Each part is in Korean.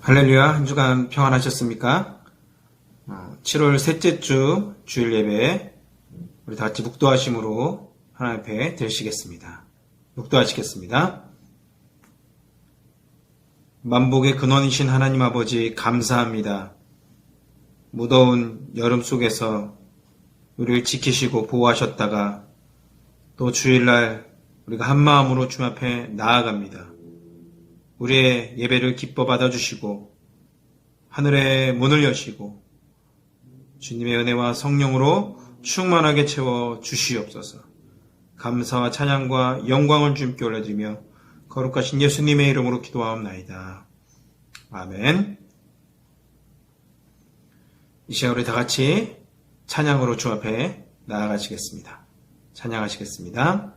할렐루야, 한 주간 평안하셨습니까? 7월 셋째 주 주일 예배 우리 다 같이 묵도하심으로 하나님 앞에 드리시겠습니다. 묵도하시겠습니다. 만복의 근원이신 하나님 아버지 감사합니다. 무더운 여름 속에서 우리를 지키시고 보호하셨다가 또 주일날 우리가 한마음으로 주님 앞에 나아갑니다. 우리의 예배를 기뻐 받아주시고 하늘의 문을 여시고 주님의 은혜와 성령으로 충만하게 채워 주시옵소서. 감사와 찬양과 영광을 주님께 올려드리며 거룩하신 예수님의 이름으로 기도하옵나이다. 아멘. 이 시간 우리 다 같이 찬양으로 주 앞에 나아가시겠습니다. 찬양하시겠습니다.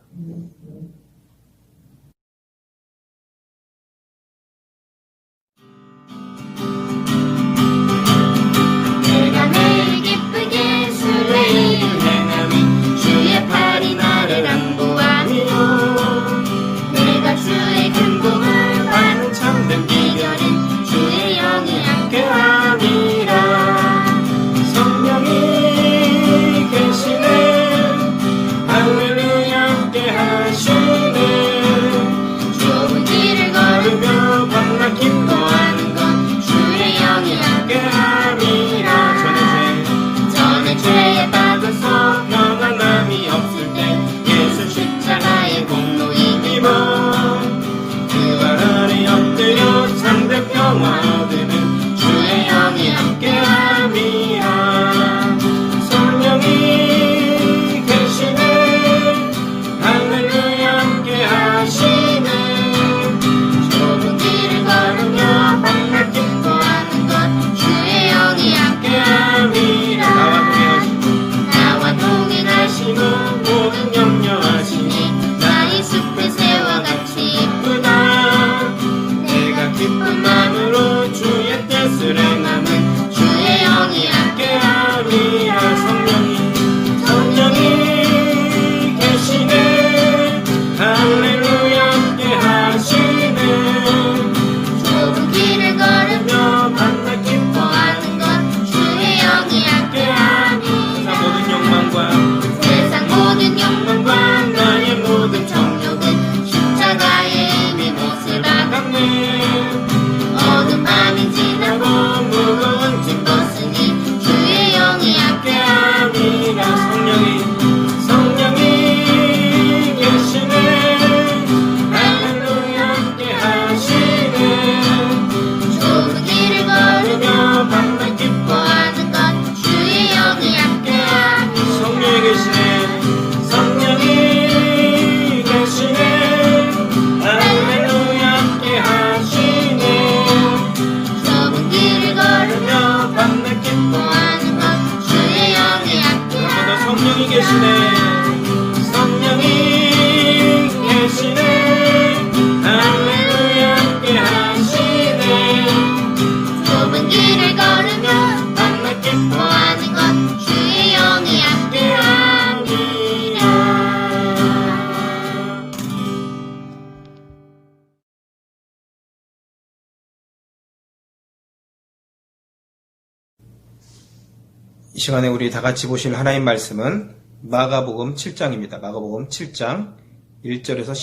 이 시간에 우리 다 같이 보실 하나님 말씀은 마가복음 7장입니다. 마가복음 7장 1절에서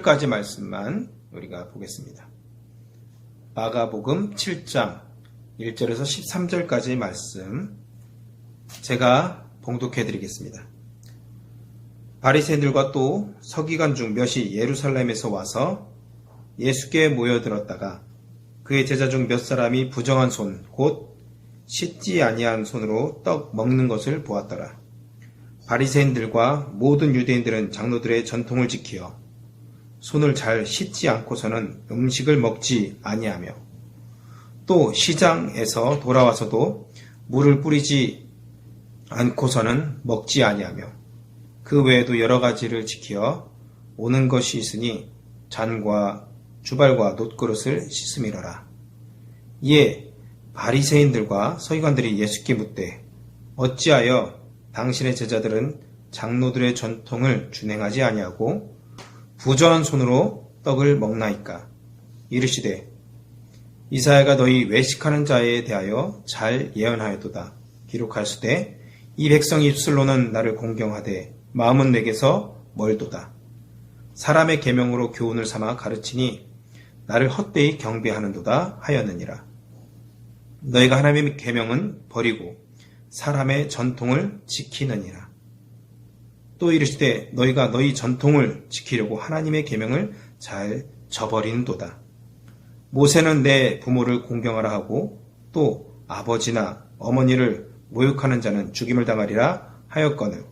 13절까지 말씀만 우리가 보겠습니다. 마가복음 7장 1절에서 13절까지 말씀 제가 봉독해 드리겠습니다. 바리새인들과 또 서기관 중 몇이 예루살렘에서 와서 예수께 모여들었다가 그의 제자 중 몇 사람이 부정한 손 곧 씻지 아니한 손으로 떡 먹는 것을 보았더라. 바리새인들과 모든 유대인들은 장로들의 전통을 지키어 손을 잘 씻지 않고서는 음식을 먹지 아니하며 또 시장에서 돌아와서도 물을 뿌리지 않고서는 먹지 아니하며 그 외에도 여러 가지를 지키어 오는 것이 있으니 잔과 주발과 놋그릇을 씻음이러라. 이에 바리새인들과 서기관들이 예수께 묻되 어찌하여 당신의 제자들은 장로들의 전통을 준행하지 아니하고 부정한 손으로 떡을 먹나이까? 이르시되 이사야가 너희 외식하는 자에 대하여 잘 예언하였도다. 기록하였으되 이 백성이 입술로는 나를 공경하되 마음은 내게서 멀도다. 사람의 계명으로 교훈을 삼아 가르치니 나를 헛되이 경배하는도다 하였느니라. 너희가 하나님의 계명은 버리고 사람의 전통을 지키느니라. 또 이르시되 너희가 너희 전통을 지키려고 하나님의 계명을 잘 저버리는도다. 모세는 내 부모를 공경하라 하고 또 아버지나 어머니를 모욕하는 자는 죽임을 당하리라 하였거늘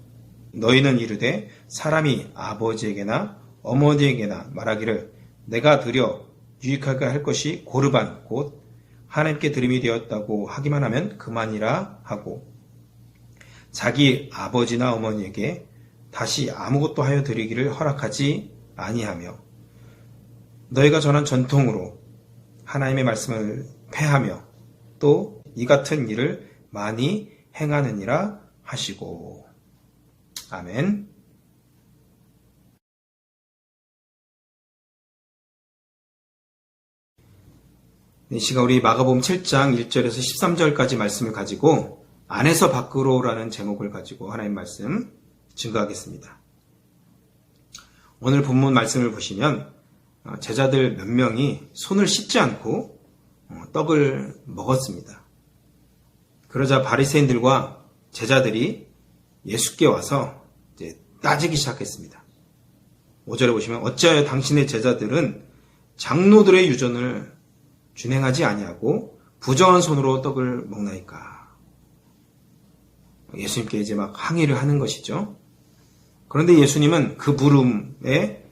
너희는 이르되 사람이 아버지에게나 어머니에게나 말하기를 내가 드려 유익하게 할 것이 고르반 곧 하나님께 드림이 되었다고 하기만 하면 그만이라 하고 자기 아버지나 어머니에게 다시 아무것도 하여 드리기를 허락하지 아니하며 너희가 전한 전통으로 하나님의 말씀을 폐하며 또 이 같은 일을 많이 행하느니라 하시고 아멘. 이 시간 우리 마가복음 7장 1절에서 13절까지 말씀을 가지고 안에서 밖으로라는 제목을 가지고 하나님 말씀 증거하겠습니다. 오늘 본문 말씀을 보시면 제자들 몇 명이 손을 씻지 않고 떡을 먹었습니다. 그러자 바리새인들과 제자들이 예수께 와서 이제 따지기 시작했습니다. 5절에 보시면 어찌하여 당신의 제자들은 장로들의 유전을 준행하지 아니하고 부정한 손으로 떡을 먹나이까. 예수님께 이제 막 항의를 하는 것이죠. 그런데 예수님은 그 물음에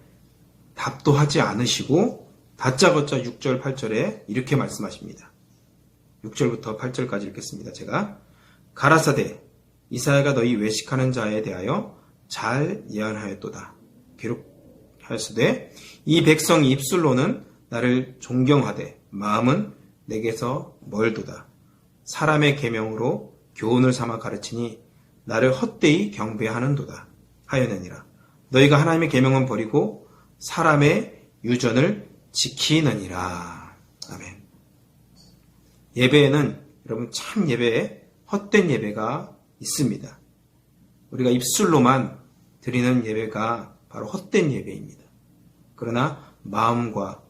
답도 하지 않으시고 다짜고짜 6절 8절에 이렇게 말씀하십니다. 6절부터 8절까지 읽겠습니다. 제가 가라사대 이사야가 너희 외식하는 자에 대하여 잘 예언하였도다. 기록하였으되 이 백성이 입술로는 나를 존경하되 마음은 내게서 멀도다. 사람의 계명으로 교훈을 삼아 가르치니 나를 헛되이 경배하는도다 하였느니라. 너희가 하나님의 계명은 버리고 사람의 유전을 지키느니라. 아멘. 예배에는 여러분 참 예배에 헛된 예배가 있습니다. 우리가 입술로만 드리는 예배가 바로 헛된 예배입니다. 그러나 마음과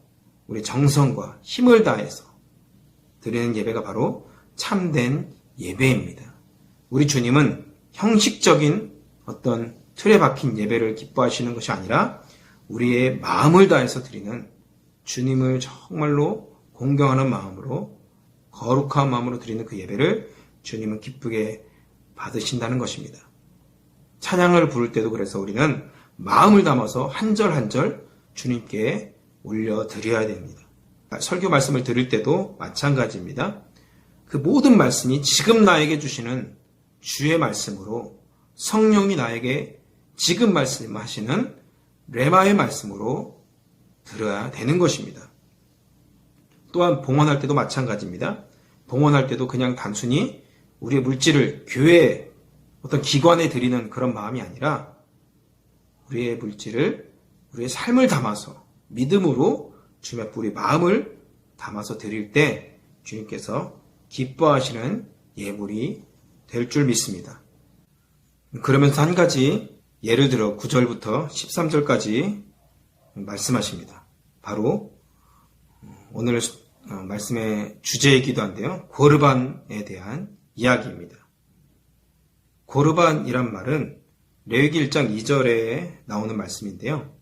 우리 정성과 힘을 다해서 드리는 예배가 바로 참된 예배입니다. 우리 주님은 형식적인 어떤 틀에 박힌 예배를 기뻐하시는 것이 아니라 우리의 마음을 다해서 드리는 주님을 정말로 공경하는 마음으로 거룩한 마음으로 드리는 그 예배를 주님은 기쁘게 받으신다는 것입니다. 찬양을 부를 때도 그래서 우리는 마음을 담아서 한 절 한 절 주님께 올려드려야 됩니다. 설교 말씀을 드릴 때도 마찬가지입니다. 그 모든 말씀이 지금 나에게 주시는 주의 말씀으로 성령이 나에게 지금 말씀하시는 레마의 말씀으로 들어야 되는 것입니다. 또한 봉헌할 때도 마찬가지입니다. 봉헌할 때도 그냥 단순히 우리의 물질을 교회에 어떤 기관에 드리는 그런 마음이 아니라 우리의 물질을 우리의 삶을 담아서 믿음으로 주님 앞에 우리 마음을 담아서 드릴 때 주님께서 기뻐하시는 예물이 될 줄 믿습니다. 그러면서 한 가지 예를 들어 9절부터 13절까지 말씀하십니다. 바로 오늘 말씀의 주제이기도 한데요. 고르반에 대한 이야기입니다. 고르반이란 말은 레위기 1장 2절에 나오는 말씀인데요.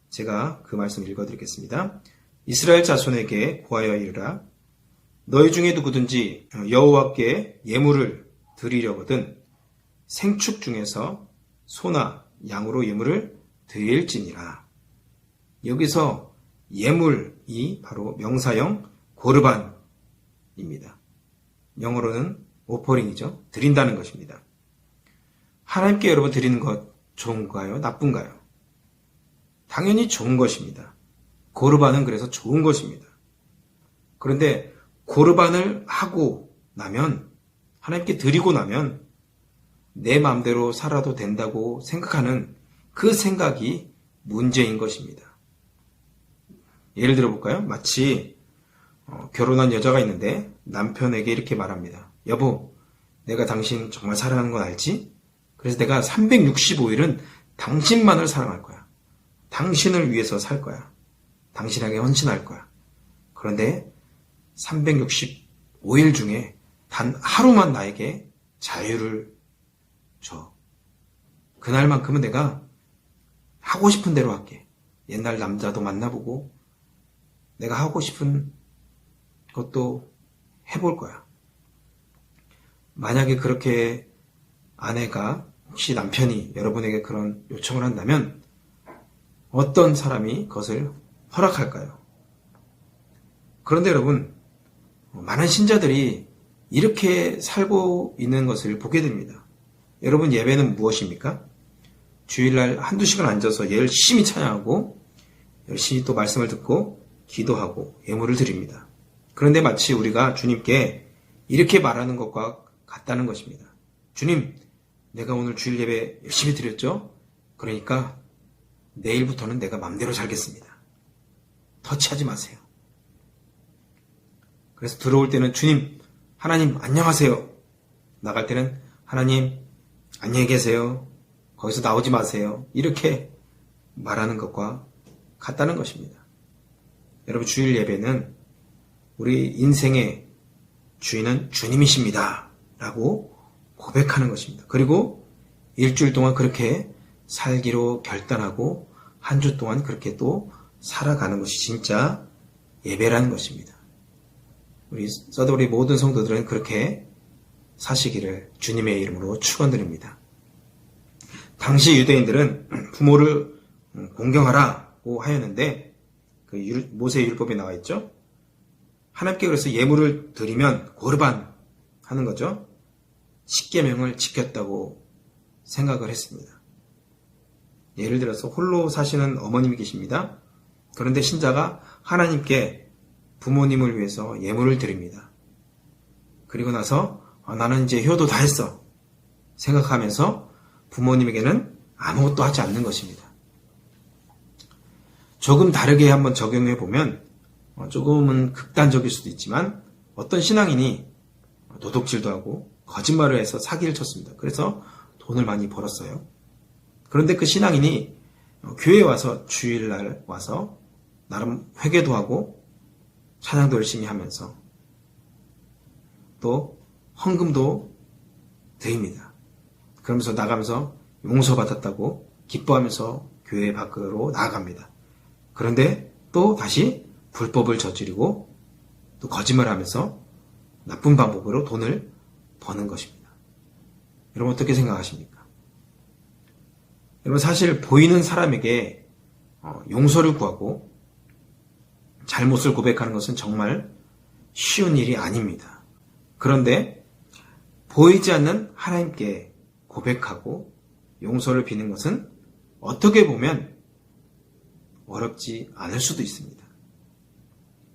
제가 그 말씀 읽어드리겠습니다. 이스라엘 자손에게 고하여 이르라. 너희 중에 누구든지 여호와께 예물을 드리려거든 생축 중에서 소나 양으로 예물을 드릴지니라. 여기서 예물이 바로 명사형 고르반입니다. 영어로는 오퍼링이죠. 드린다는 것입니다. 하나님께 여러분 드리는 것 좋은가요? 나쁜가요? 당연히 좋은 것입니다. 고르반은 그래서 좋은 것입니다. 그런데 고르반을 하고 나면 하나님께 드리고 나면 내 마음대로 살아도 된다고 생각하는 그 생각이 문제인 것입니다. 예를 들어 볼까요? 마치 결혼한 여자가 있는데 남편에게 이렇게 말합니다. 여보, 내가 당신 정말 사랑하는 건 알지? 그래서 내가 365일은 당신만을 사랑할 거야. 당신을 위해서 살 거야. 당신에게 헌신할 거야. 그런데 365일 중에 단 하루만 나에게 자유를 줘. 그날만큼은 내가 하고 싶은 대로 할게. 옛날 남자도 만나보고 내가 하고 싶은 것도 해볼 거야. 만약에 그렇게 아내가 혹시 남편이 여러분에게 그런 요청을 한다면 어떤 사람이 그것을 허락할까요? 그런데 여러분, 많은 신자들이 이렇게 살고 있는 것을 보게 됩니다. 여러분, 예배는 무엇입니까? 주일날 한두 시간 앉아서 열심히 찬양하고 열심히 또 말씀을 듣고 기도하고 예물을 드립니다. 그런데 마치 우리가 주님께 이렇게 말하는 것과 같다는 것입니다. 주님, 내가 오늘 주일 예배 열심히 드렸죠? 그러니까 내일부터는 내가 맘대로 살겠습니다. 터치하지 마세요. 그래서 들어올 때는 주님, 하나님 안녕하세요. 나갈 때는 하나님 안녕히 계세요. 거기서 나오지 마세요. 이렇게 말하는 것과 같다는 것입니다. 여러분, 주일 예배는 우리 인생의 주인은 주님이십니다. 라고 고백하는 것입니다. 그리고 일주일 동안 그렇게 살기로 결단하고 한 주 동안 그렇게 또 살아가는 것이 진짜 예배라는 것입니다. 우리 서더리 모든 성도들은 그렇게 사시기를 주님의 이름으로 축원드립니다. 당시 유대인들은 부모를 공경하라고 하였는데 그 모세 율법에 나와 있죠. 하나님께 그래서 예물을 드리면 고르반 하는 거죠. 십계명을 지켰다고 생각을 했습니다. 예를 들어서 홀로 사시는 어머님이 계십니다. 그런데 신자가 하나님께 부모님을 위해서 예물을 드립니다. 그리고 나서 나는 이제 효도 다 했어 생각하면서 부모님에게는 아무것도 하지 않는 것입니다. 조금 다르게 한번 적용해 보면 조금은 극단적일 수도 있지만 어떤 신앙인이 도둑질도 하고 거짓말을 해서 사기를 쳤습니다. 그래서 돈을 많이 벌었어요. 그런데 그 신앙인이 교회에 와서 주일날 와서 나름 회개도 하고 찬양도 열심히 하면서 또 헌금도 드립니다. 그러면서 나가면서 용서받았다고 기뻐하면서 교회 밖으로 나아갑니다. 그런데 또 다시 불법을 저지르고 또 거짓말하면서 나쁜 방법으로 돈을 버는 것입니다. 여러분 어떻게 생각하십니까? 여러분 사실 보이는 사람에게 용서를 구하고 잘못을 고백하는 것은 정말 쉬운 일이 아닙니다. 그런데 보이지 않는 하나님께 고백하고 용서를 비는 것은 어떻게 보면 어렵지 않을 수도 있습니다.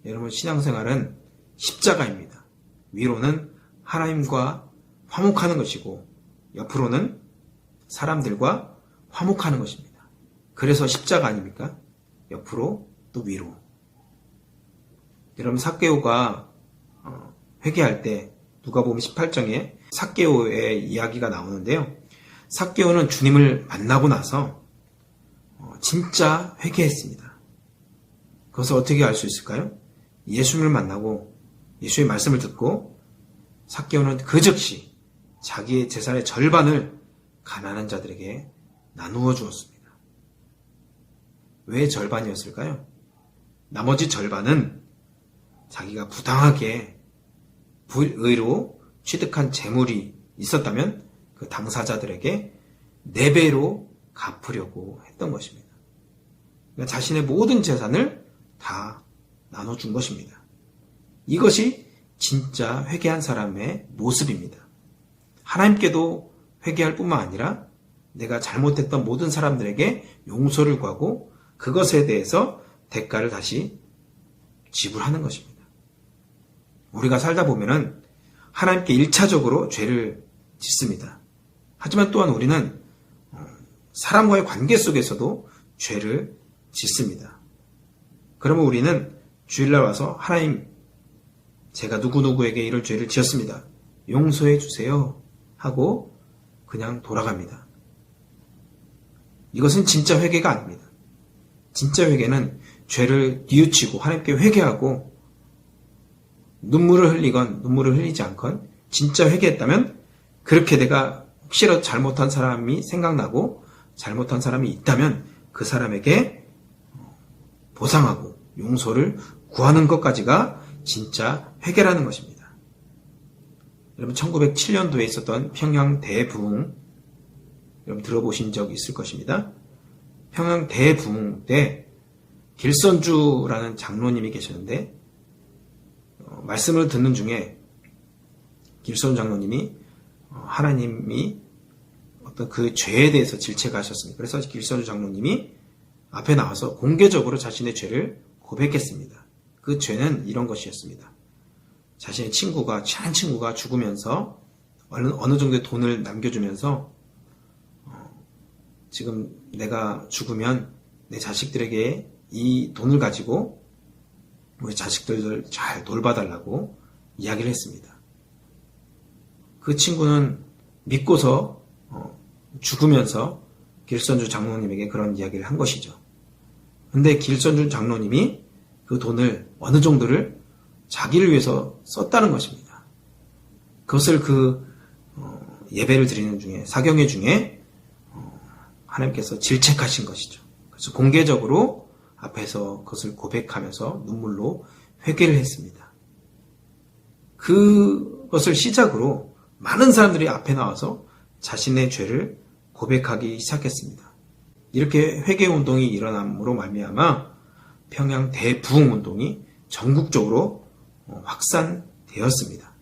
여러분 신앙생활은 십자가입니다. 위로는 하나님과 화목하는 것이고 옆으로는 사람들과 화목하는 것입니다. 그래서 십자가 아닙니까? 옆으로 또 위로. 여러분 삭개오가 회개할 때 누가복음 18장에 삭개오의 이야기가 나오는데요. 삭개오는 주님을 만나고 나서 진짜 회개했습니다. 그것을 어떻게 알 수 있을까요? 예수님을 만나고 예수의 말씀을 듣고 삭개오는 그 즉시 자기의 재산의 절반을 가난한 자들에게 나누어 주었습니다. 왜 절반이었을까요? 나머지 절반은 자기가 부당하게 불의로 취득한 재물이 있었다면 그 당사자들에게 4배로 갚으려고 했던 것입니다. 그러니까 자신의 모든 재산을 다 나눠준 것입니다. 이것이 진짜 회개한 사람의 모습입니다. 하나님께도 회개할 뿐만 아니라 내가 잘못했던 모든 사람들에게 용서를 구하고 그것에 대해서 대가를 다시 지불하는 것입니다. 우리가 살다 보면은 하나님께 1차적으로 죄를 짓습니다. 하지만 또한 우리는 사람과의 관계 속에서도 죄를 짓습니다. 그러면 우리는 주일날 와서 하나님 제가 누구누구에게 이런 죄를 지었습니다. 용서해 주세요. 하고 그냥 돌아갑니다. 이것은 진짜 회개가 아닙니다. 진짜 회개는 죄를 뉘우치고 하나님께 회개하고 눈물을 흘리건 눈물을 흘리지 않건 진짜 회개했다면 그렇게 내가 혹시라도 잘못한 사람이 생각나고 잘못한 사람이 있다면 그 사람에게 보상하고 용서를 구하는 것까지가 진짜 회개라는 것입니다. 여러분 1907년도에 있었던 평양 대부흥 여러분 들어보신 적 있을 것입니다. 평양 대부흥 때 길선주라는 장로님이 계셨는데 말씀을 듣는 중에 길선주 장로님이 하나님이 어떤 그 죄에 대해서 질책하셨습니다. 그래서 길선주 장로님이 앞에 나와서 공개적으로 자신의 죄를 고백했습니다. 그 죄는 이런 것이었습니다. 자신의 친한 친구가 죽으면서 어느 정도의 돈을 남겨주면서 지금 내가 죽으면 내 자식들에게 이 돈을 가지고 우리 자식들을 잘 돌봐달라고 이야기를 했습니다. 그 친구는 믿고서 죽으면서 길선주 장로님에게 그런 이야기를 한 것이죠. 근데 길선주 장로님이 그 돈을 어느 정도를 자기를 위해서 썼다는 것입니다. 그것을 그 예배를 드리는 중에 사경회 중에 하나님께서 질책하신 것이죠. 그래서 공개적으로 앞에서 그것을 고백하면서 눈물로 회개를 했습니다. 그것을 시작으로 많은 사람들이 앞에 나와서 자신의 죄를 고백하기 시작했습니다. 이렇게 회개운동이 일어남으로 말미암아 평양 대부흥운동이 전국적으로 확산되었습니다.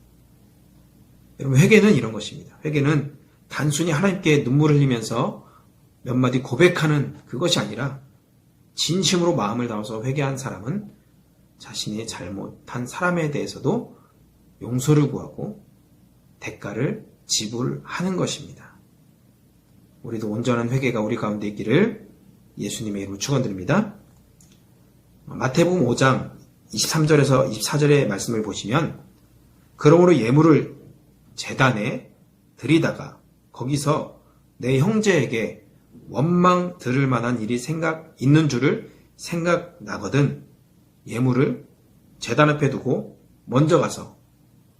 여러분 회개는 이런 것입니다. 회개는 단순히 하나님께 눈물을 흘리면서 몇 마디 고백하는 그것이 아니라 진심으로 마음을 다해서 회개한 사람은 자신이 잘못한 사람에 대해서도 용서를 구하고 대가를 지불하는 것입니다. 우리도 온전한 회개가 우리 가운데 있기를 예수님의 이름으로 축원드립니다. 마태복음 5장 23절에서 24절의 말씀을 보시면 그러므로 예물을 제단에 드리다가 거기서 내 형제에게 원망 들을 만한 일이 있는 줄을 생각나거든 예물을 제단 앞에 두고 먼저 가서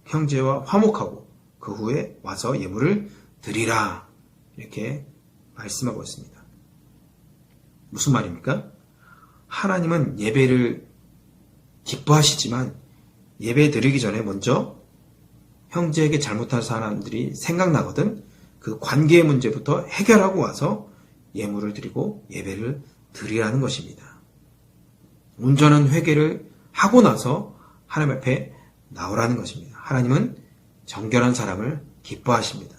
형제와 화목하고 그 후에 와서 예물을 드리라 이렇게 말씀하고 있습니다. 무슨 말입니까? 하나님은 예배를 기뻐하시지만 예배 드리기 전에 먼저 형제에게 잘못한 사람들이 생각나거든 그 관계의 문제부터 해결하고 와서 예물을 드리고 예배를 드리라는 것입니다. 온전한 회개를 하고 나서 하나님 앞에 나오라는 것입니다. 하나님은 정결한 사람을 기뻐하십니다.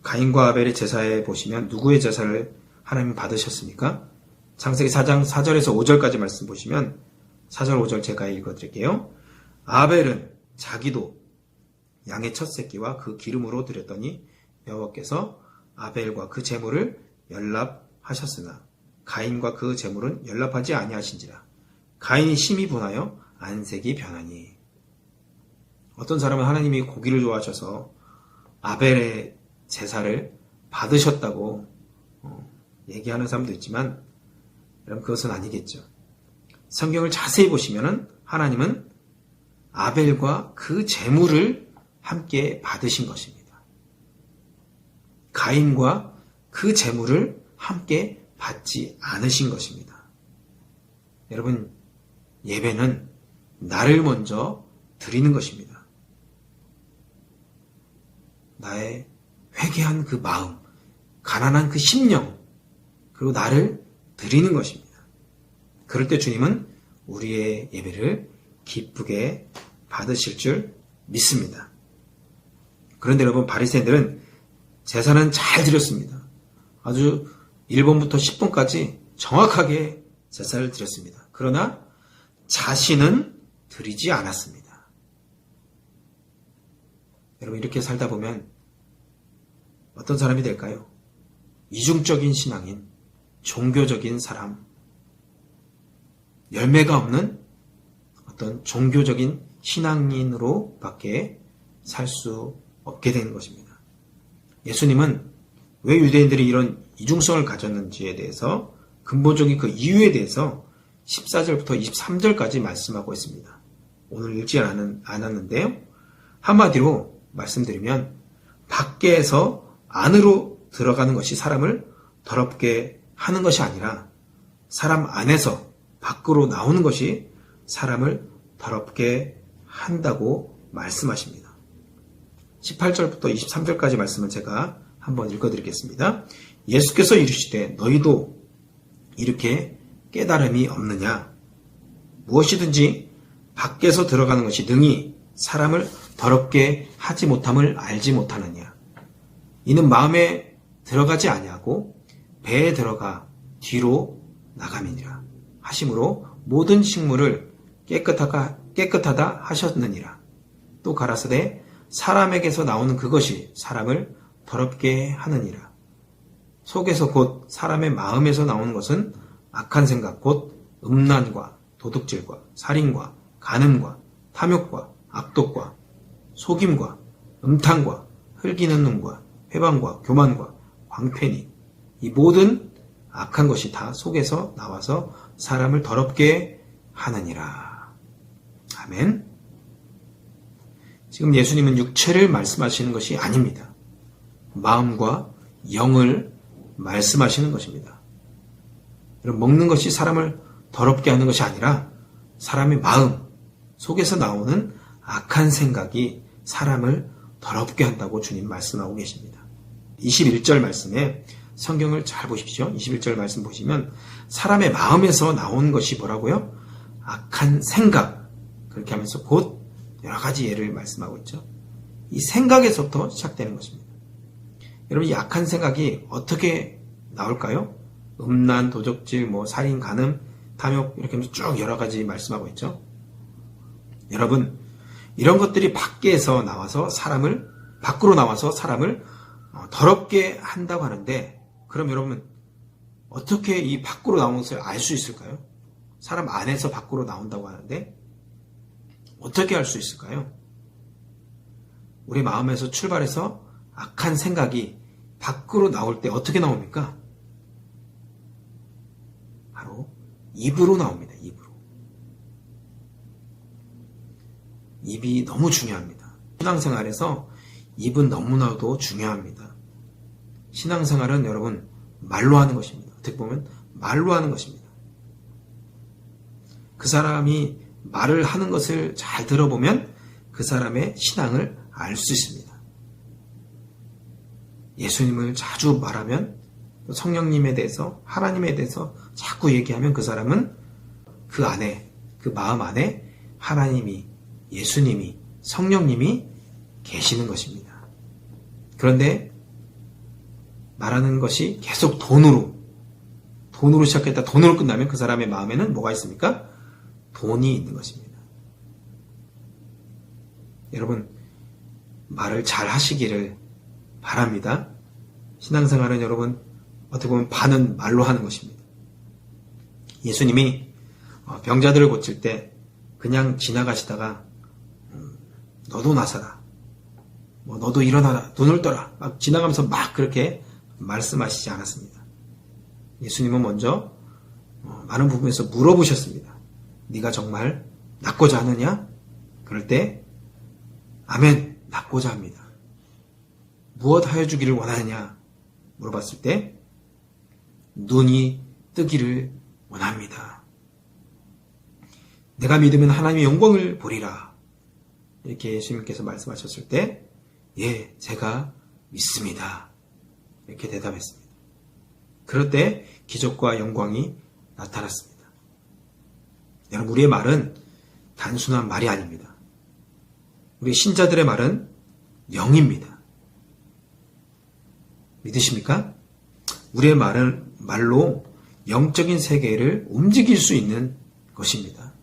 가인과 아벨의 제사에 보시면 누구의 제사를 하나님 받으셨습니까? 창세기 4장 4절에서 5절까지 말씀 보시면 4절 5절 제가 읽어드릴게요. 아벨은 자기도 양의 첫 새끼와 그 기름으로 드렸더니 여호와께서 아벨과 그 제물을 연락하셨으나 가인과 그 제물은 연락하지 아니하신지라. 가인이 심히 분하여 안색이 변하니. 어떤 사람은 하나님이 고기를 좋아하셔서 아벨의 제사를 받으셨다고 얘기하는 사람도 있지만 여러분 그것은 아니겠죠. 성경을 자세히 보시면 하나님은 아벨과 그 제물을 함께 받으신 것입니다. 가인과 그 제물을 함께 받지 않으신 것입니다. 여러분 예배는 나를 먼저 드리는 것입니다. 나의 회개한 그 마음, 가난한 그 심령, 그리고 나를 드리는 것입니다. 그럴 때 주님은 우리의 예배를 기쁘게 받으실 줄 믿습니다. 그런데 여러분 바리새인들은 제사는 잘 드렸습니다. 아주 1번부터 10번까지 정확하게 제사를 드렸습니다. 그러나 자신은 드리지 않았습니다. 여러분 이렇게 살다 보면 어떤 사람이 될까요? 이중적인 신앙인, 종교적인 사람, 열매가 없는 어떤 종교적인 신앙인으로 밖에 살 수 없게 되는 것입니다. 예수님은 왜 유대인들이 이런 이중성을 가졌는지에 대해서 근본적인 그 이유에 대해서 14절부터 23절까지 말씀하고 있습니다. 오늘 읽지 않았는데요. 한마디로 말씀드리면 밖에서 안으로 들어가는 것이 사람을 더럽게 하는 것이 아니라 사람 안에서 밖으로 나오는 것이 사람을 더럽게 한다고 말씀하십니다. 18절부터 23절까지 말씀을 제가 한번 읽어드리겠습니다. 예수께서 이르시되 너희도 이렇게 깨달음이 없느냐? 무엇이든지 밖에서 들어가는 것이 능히 사람을 더럽게 하지 못함을 알지 못하느냐? 이는 마음에 들어가지 아니하고 배에 들어가 뒤로 나감이니라 하심으로 모든 식물을 깨끗하다 하셨느니라. 또 가라사대 사람에게서 나오는 그것이 사람을 더럽게 하느니라. 속에서 곧 사람의 마음에서 나오는 것은 악한 생각 곧 음란과 도둑질과 살인과 간음과 탐욕과 악독과 속임과 음탕과 흘기는 눈과 회방과 교만과 광패니 이 모든 악한 것이 다 속에서 나와서 사람을 더럽게 하느니라. 아멘. 지금 예수님은 육체를 말씀하시는 것이 아닙니다. 마음과 영을 말씀하시는 것입니다. 먹는 것이 사람을 더럽게 하는 것이 아니라 사람의 마음 속에서 나오는 악한 생각이 사람을 더럽게 한다고 주님 말씀하고 계십니다. 21절 말씀에 성경을 잘 보십시오. 21절 말씀 보시면 사람의 마음에서 나온 것이 뭐라고요? 악한 생각. 그렇게 하면서 곧 여러 가지 예를 말씀하고 있죠. 이 생각에서부터 시작되는 것입니다. 여러분 이 악한 생각이 어떻게 나올까요? 음란, 도적질, 살인, 간음, 탐욕 이렇게 하면서 쭉 여러 가지 말씀하고 있죠. 여러분 이런 것들이 밖으로 나와서 사람을 더럽게 한다고 하는데 그럼 여러분 어떻게 이 밖으로 나오는 것을 알 수 있을까요? 사람 안에서 밖으로 나온다고 하는데 어떻게 알 수 있을까요? 우리 마음에서 출발해서 악한 생각이 밖으로 나올 때 어떻게 나옵니까? 바로 입으로 나옵니다. 입으로. 입이 너무 중요합니다. 신앙생활에서 입은 너무나도 중요합니다. 신앙생활은 여러분 말로 하는 것입니다. 어떻게 보면 말로 하는 것입니다. 그 사람이 말을 하는 것을 잘 들어보면 그 사람의 신앙을 알 수 있습니다. 예수님을 자주 말하면 성령님에 대해서 하나님에 대해서 자꾸 얘기하면 그 사람은 그 안에 그 마음 안에 하나님이 예수님이 성령님이 계시는 것입니다. 그런데 말하는 것이 계속 돈으로 시작했다 돈으로 끝나면 그 사람의 마음에는 뭐가 있습니까? 돈이 있는 것입니다. 여러분 말을 잘 하시기를 바랍니다. 신앙생활은 여러분 어떻게 보면 반은 말로 하는 것입니다. 예수님이 병자들을 고칠 때 그냥 지나가시다가 너도 나서라 너도 일어나라 눈을 떠라 막 지나가면서 막 그렇게 말씀하시지 않았습니다. 예수님은 먼저 많은 부분에서 물어보셨습니다. 네가 정말 낫고자 하느냐? 그럴 때 아멘 낫고자 합니다. 무엇 하여 주기를 원하느냐? 물어봤을 때 눈이 뜨기를 원합니다. 내가 믿으면 하나님의 영광을 보리라. 이렇게 예수님께서 말씀하셨을 때 예, 제가 믿습니다. 이렇게 대답했습니다. 그럴 때 기적과 영광이 나타났습니다. 여러분 우리의 말은 단순한 말이 아닙니다. 우리 신자들의 말은 영입니다. 믿으십니까? 우리의 말로 영적인 세계를 움직일 수 있는 것입니다.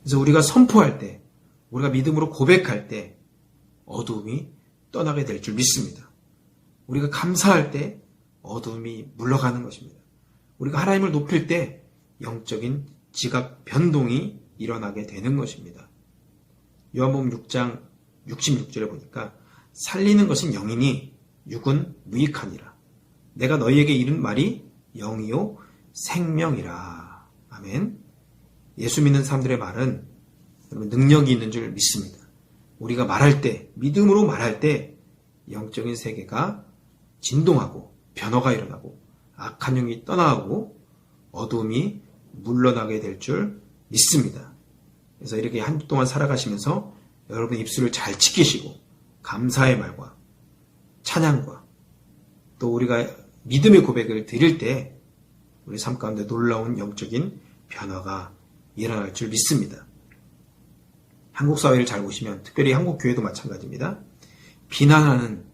그래서 우리가 선포할 때, 우리가 믿음으로 고백할 때 어두움이 떠나게 될 줄 믿습니다. 우리가 감사할 때 어두움이 물러가는 것입니다. 우리가 하나님을 높일 때 영적인 지각 변동이 일어나게 되는 것입니다. 요한복음 6장 66절에 보니까 살리는 것은 영이니 육은 무익하니라. 내가 너희에게 이른 말이 영이요 생명이라. 아멘. 예수 믿는 사람들의 말은 여러분 능력이 있는 줄 믿습니다. 우리가 말할 때, 믿음으로 말할 때 영적인 세계가 진동하고 변화가 일어나고 악한 영이 떠나가고 어둠이 물러나게 될 줄 믿습니다. 그래서 이렇게 한 주 동안 살아가시면서 여러분 입술을 잘 지키시고 감사의 말과 찬양과 또 우리가 믿음의 고백을 드릴 때 우리 삶 가운데 놀라운 영적인 변화가 일어날 줄 믿습니다. 한국 사회를 잘 보시면 특별히 한국 교회도 마찬가지입니다. 비난하는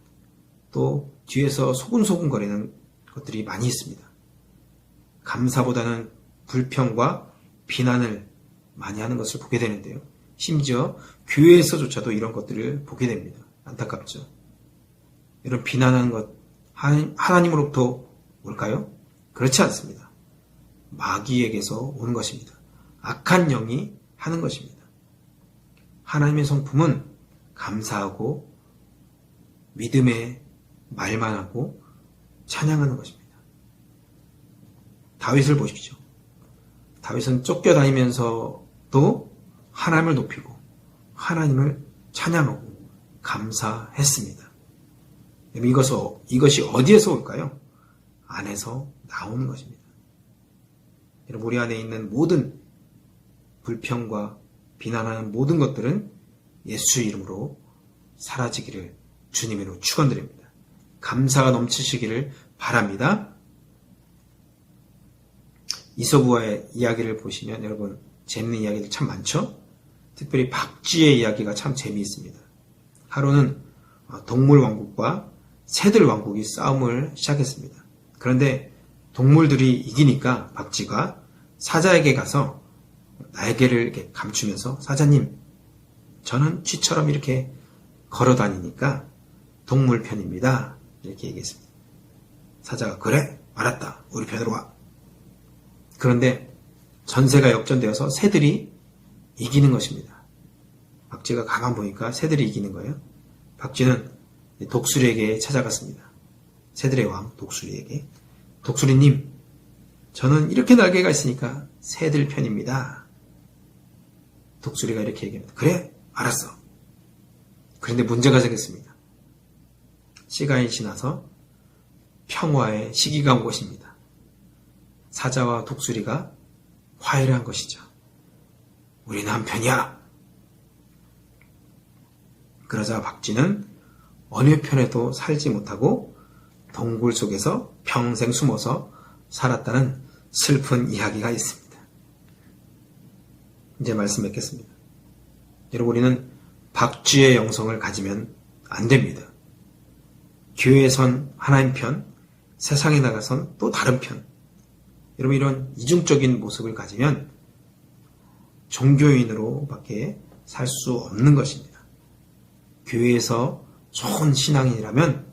또 뒤에서 소근소근거리는 것들이 많이 있습니다. 감사보다는 불평과 비난을 많이 하는 것을 보게 되는데요. 심지어 교회에서조차도 이런 것들을 보게 됩니다. 안타깝죠. 이런 비난하는 것 하나님으로부터 올까요? 그렇지 않습니다. 마귀에게서 오는 것입니다. 악한 영이 하는 것입니다. 하나님의 성품은 감사하고 믿음의 말만 하고 찬양하는 것입니다. 다윗을 보십시오. 다윗은 쫓겨다니면서도 하나님을 높이고 하나님을 찬양하고 감사했습니다. 이것이 어디에서 올까요? 안에서 나오는 것입니다. 여러분, 우리 안에 있는 모든 불평과 비난하는 모든 것들은 예수 이름으로 사라지기를 주님으로 축원드립니다. 감사가 넘치시기를 바랍니다. 이서부와의 이야기를 보시면 여러분 재밌는 이야기들 참 많죠? 특별히 박쥐의 이야기가 참 재미있습니다. 하루는 동물 왕국과 새들 왕국이 싸움을 시작했습니다. 그런데 동물들이 이기니까 박쥐가 사자에게 가서 날개를 이렇게 감추면서 사자님, 저는 쥐처럼 이렇게 걸어 다니니까 동물 편입니다. 이렇게 얘기했습니다. 사자가 그래? 알았다. 우리 편으로 와. 그런데 전세가 역전되어서 새들이 이기는 것입니다. 박쥐가 가만 보니까 새들이 이기는 거예요. 박쥐는 독수리에게 찾아갔습니다. 새들의 왕 독수리에게. 독수리님, 저는 이렇게 날개가 있으니까 새들 편입니다. 독수리가 이렇게 얘기합니다. 그래? 알았어. 그런데 문제가 생겼습니다. 시간이 지나서 평화의 시기가 온 것입니다. 사자와 독수리가 화해를 한 것이죠. 우리는 한 편이야. 그러자 박쥐는 어느 편에도 살지 못하고 동굴 속에서 평생 숨어서 살았다는 슬픈 이야기가 있습니다. 이제 말씀 맺겠습니다. 여러분, 우리는 박쥐의 영성을 가지면 안 됩니다. 교회에선 하나님 편, 세상에 나가선 또 다른 편. 여러분, 이런 이중적인 모습을 가지면 종교인으로밖에 살 수 없는 것입니다. 교회에서 좋은 신앙인이라면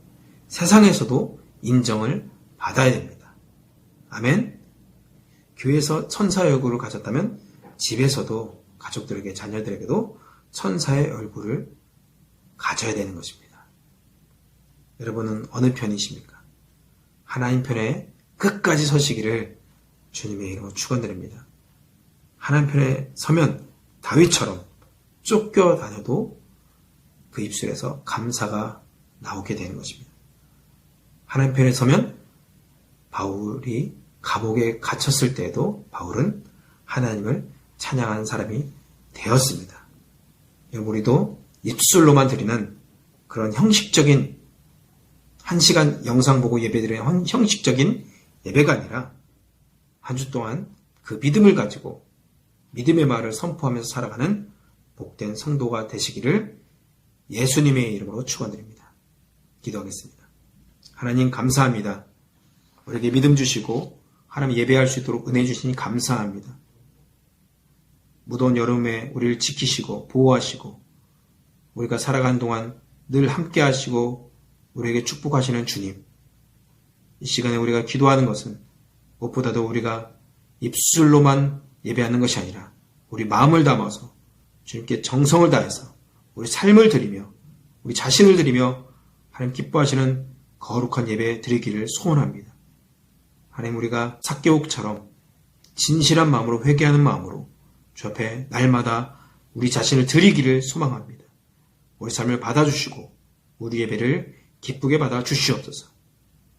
세상에서도 인정을 받아야 됩니다. 아멘. 교회에서 천사의 얼굴을 가졌다면 집에서도 가족들에게, 자녀들에게도 천사의 얼굴을 가져야 되는 것입니다. 여러분은 어느 편이십니까? 하나님 편에 끝까지 서시기를 주님의 이름으로 축원드립니다. 하나님 편에 서면 다윗처럼 쫓겨다녀도 그 입술에서 감사가 나오게 되는 것입니다. 하나님 편에 서면 바울이 감옥에 갇혔을 때에도 바울은 하나님을 찬양하는 사람이 되었습니다. 우리도 입술로만 드리는 그런 형식적인 1시간 영상 보고 예배드리는 형식적인 예배가 아니라 한 주 동안 그 믿음을 가지고 믿음의 말을 선포하면서 살아가는 복된 성도가 되시기를 예수님의 이름으로 축원드립니다. 기도하겠습니다. 하나님 감사합니다. 우리에게 믿음 주시고 하나님 예배할 수 있도록 은혜 주시니 감사합니다. 무더운 여름에 우리를 지키시고 보호하시고 우리가 살아가는 동안 늘 함께 하시고 우리에게 축복하시는 주님, 이 시간에 우리가 기도하는 것은 무엇보다도 우리가 입술로만 예배하는 것이 아니라 우리 마음을 담아서 주님께 정성을 다해서 우리 삶을 드리며 우리 자신을 드리며 하나님 기뻐하시는 거룩한 예배 드리기를 소원합니다. 하나님, 우리가 삭개옥처럼 진실한 마음으로 회개하는 마음으로 주 앞에 날마다 우리 자신을 드리기를 소망합니다. 우리 삶을 받아주시고 우리 예배를 기쁘게 받아 주시옵소서.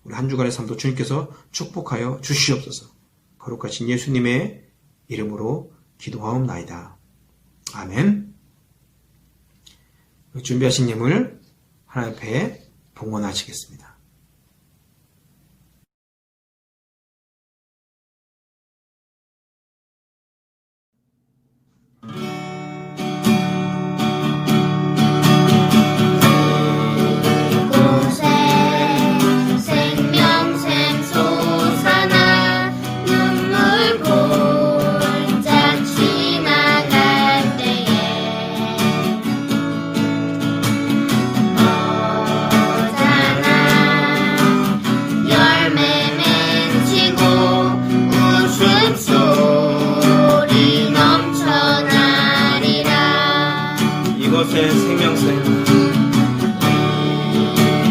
우리 한 주간의 삶도 주님께서 축복하여 주시옵소서. 거룩하신 예수님의 이름으로 기도하옵나이다. 아멘. 준비하신 예물 하나님 앞에 봉헌하시겠습니다.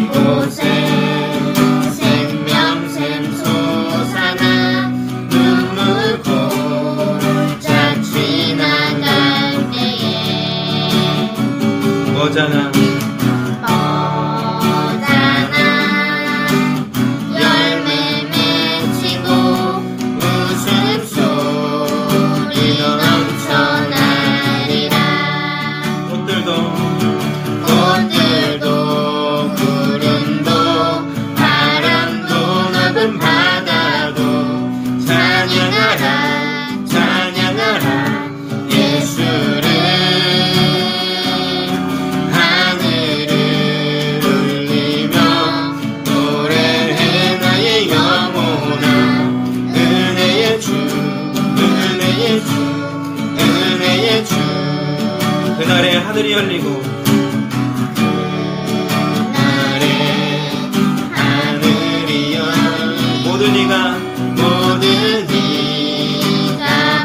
이곳에 생명샘 솟아나 눈물 골짝 지나갈 때에 머잖아 열매 맺히고 웃음소리 넘쳐나리라. 꽃들도 구름도 바람도 넓은 바다도 찬양하라 찬양하라 예수를. 하늘을 울리며 노래해 나의 영혼아. 은혜의 주 은혜의 주 은혜의 주. 그날에 하늘이 열리고 모든 이가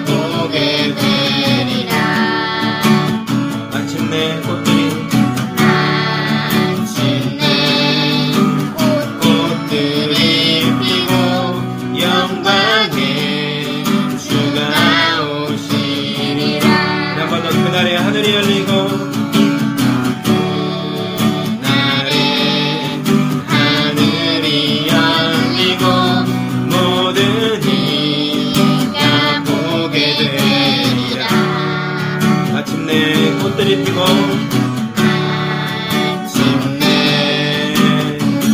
보게 되리라. 마침내 꽃들이 피고 영광의 주가 오시리라. 한 번 더 그날에 하늘이 열리고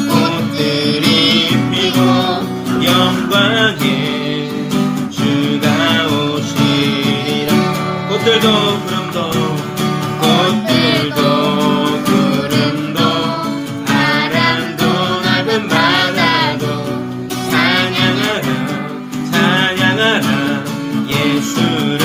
꽃들이 피고 영광의 주가 오시리라. 꽃들도 구름도 바람도 넓은 바다도 찬양하라 찬양하라 예수를.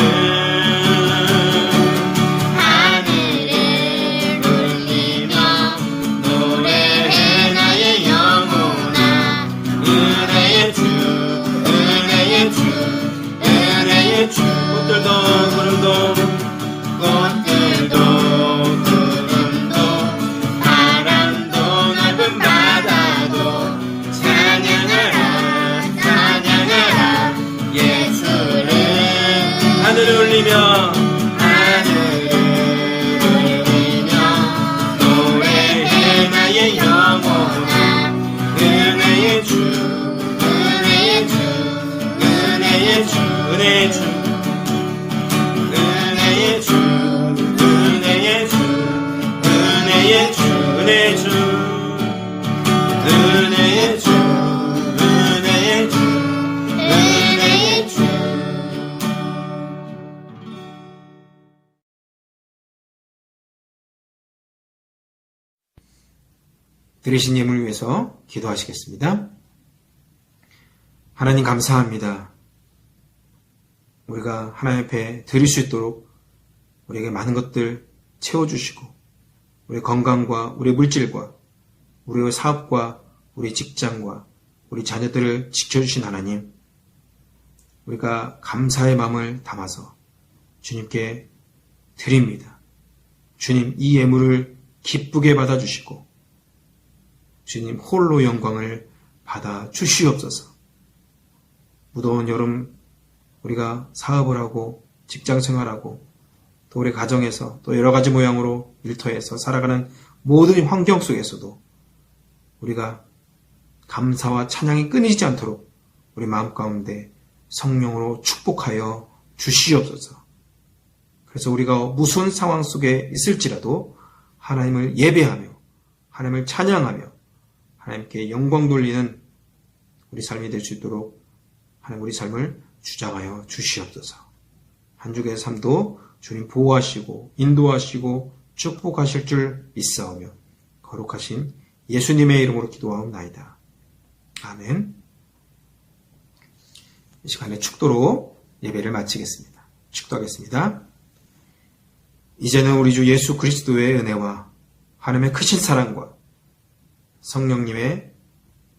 구름도 바람도 넓은 바다도 찬양하라 찬양하라 예수를. 하늘을 울리며 노래해 나의 영혼아. 은혜의 주 은혜의 주 은혜의 주 은혜의 주 은혜의 주 은혜의 주 은혜의 주 은혜의 주 은혜의 주 은혜의 주 은혜의 주. 드리신 예물을 위해서 기도하시겠습니다. 하나님 감사합니다. 우리가 하나님 앞에 드릴 수 있도록 우리에게 많은 것들 채워주시고 우리 건강과 우리 물질과 우리의 사업과 우리 직장과 우리 자녀들을 지켜주신 하나님, 우리가 감사의 마음을 담아서 주님께 드립니다. 주님 이 예물을 기쁘게 받아주시고 주님 홀로 영광을 받아 주시옵소서. 무더운 여름 우리가 사업을 하고 직장 생활하고 또 우리 가정에서 또 여러 가지 모양으로 일터에서 살아가는 모든 환경 속에서도 우리가 감사와 찬양이 끊이지 않도록 우리 마음 가운데 성령으로 축복하여 주시옵소서. 그래서 우리가 무슨 상황 속에 있을지라도 하나님을 예배하며 하나님을 찬양하며 하나님께 영광 돌리는 우리 삶이 될 수 있도록 하나님 우리 삶을 주장하여 주시옵소서. 한 주의 삶도 주님 보호하시고 인도하시고 축복하실 줄 믿사오며 거룩하신 예수님의 이름으로 기도하옵나이다. 아멘. 이 시간에 축도로 예배를 마치겠습니다. 축도하겠습니다. 이제는 우리 주 예수 그리스도의 은혜와 하나님의 크신 사랑과 성령님의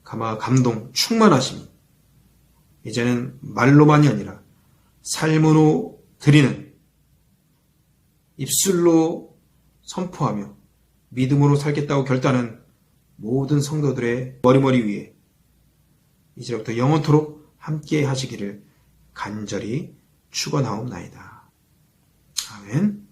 감동 충만하심이 이제는 말로만이 아니라 삶으로 드리는 입술로 선포하며 믿음으로 살겠다고 결단한 모든 성도들의 머리머리 위에 이제부터 영원토록 함께 하시기를 간절히 축원하옵나이다. 아멘.